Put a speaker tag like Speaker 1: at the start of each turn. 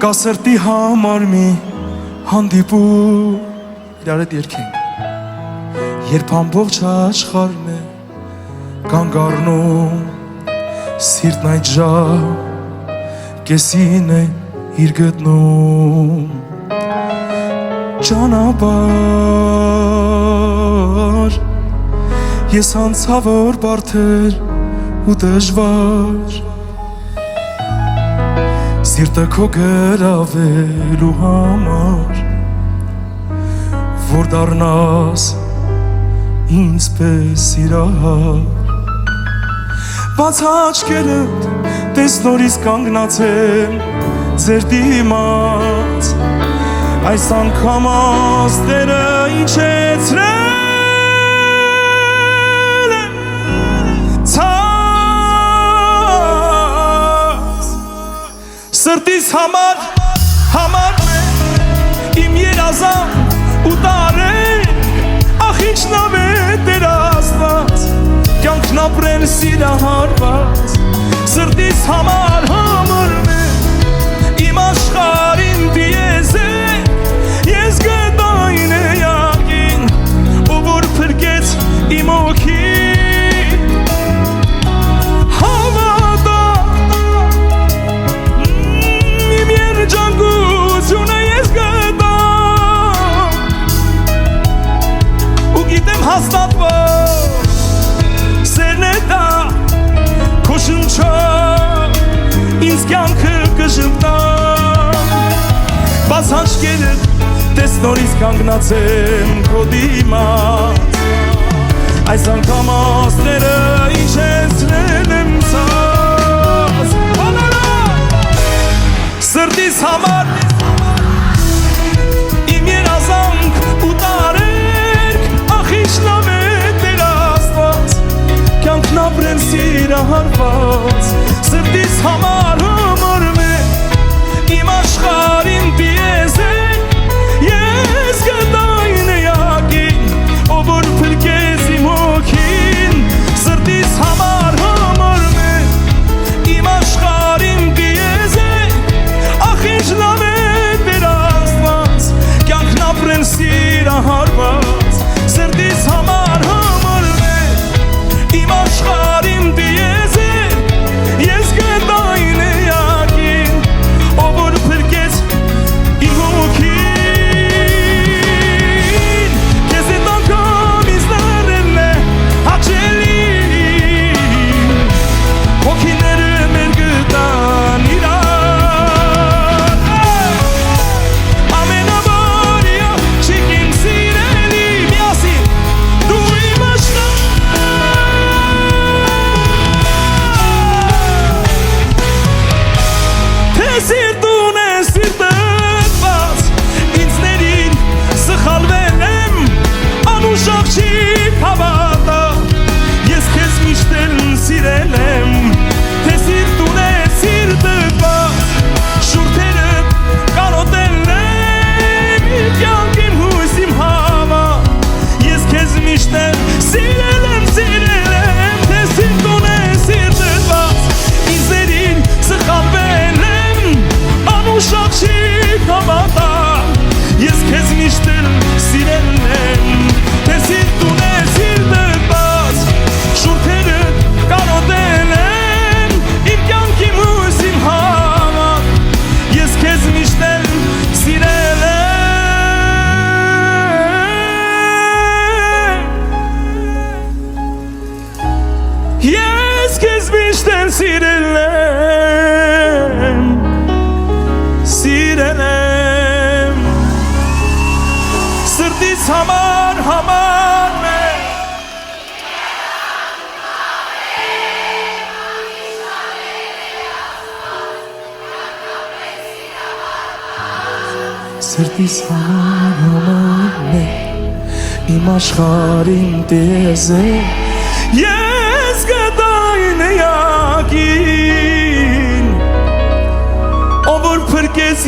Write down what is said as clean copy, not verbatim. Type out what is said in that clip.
Speaker 1: Կասերտի համար մի հանդիպում իրար հետ երգենք երբ ամբողջ աշխարհն է կանգ առնում սիրտն այդ ժամ կեսին է իր գտնում ճանապարհ ես անցա որ բարդեր ու դժվար Սիրտը քո գրավելու համար որ դառնաս ինձ պես սիրահար Բաց աչքերդ տես նորից կանգնացեմ ձեր դիմաց այս անգամ աստերը ինչեցրել եմ ցած Սրտիս համարն է իմ երազան ու տարեն ախ ինչ լավ է Տեր Աստված կյանքն ապրել սիրահարված Սրտիս համարն է իմ աշխարհին դիեզեր ես գտա այն էակին ով որ փրկեց իմ օքին հավատա իմ երջանկությունը ես գտա ու գիտեմ հաստատ որ սերն է դա քո շնչը ինձ կյանքը կժպտա Բաց աչքերդ տես նորից կանգնացեմ քո դիմաց այս անգամ աստերը ինչեցրել եմ ցած Սրտիս համար իմ երազանք ու տարերք ախ ինչ լավ է Տեր Աստված կյանքն ապրել սիրահարված Սրտիս համարն է իմ աշխարհին դիեզեր ես գտա այն էակին ով որ փրկեց իմ հոգին Սրտիս համարն է իմ աշխարհին դիեզեր ախ ինչ լավ է Տեր Աստված կյանքն ապրել սիրահարված Սրտիս համարն է իմ աշխարհին դիեզեր ես գտա այն էակին ով որ փրկեց իմ հոգին Քեզ հետ անգամ ինձ ներել է հաճելի հոգիները մեր գտան իրար ամենաբարի աղջիկ իմ սիրելի միասին դու իմ աշխարհ Թե սիրտուն է սիրտդ բաց ինձներին սխալվել եմ անուշ աղջիկ հավատա ես քեզ միշտ էլ սիրել եմ Թե սիրտուն է սիրտդ բաց շուրթերդ կարոտել եմ իմ կյանքին հույս իմ համար ես քեզ միշտ էլ սիրել եմ Թե սիրտուն է սիրտդ բաց ինձներին սխալվել եմ անուշ աղջիկ հավատա ես քեզ միշտ էլ սիրել եմ Թե սիրտուն է սիրտդ բաց շուրթերդ կարոտել եմ իմ կյանքի հույս իմ համար ես քեզ միշտ էլ սիրել եմ Ես քեզ միշտ էլ սիրել եմ Սրտիս համարն է Սրտիս համարն է իմ աշխարհին դիեզեր ես գտա այն էակին ով որ փրկեց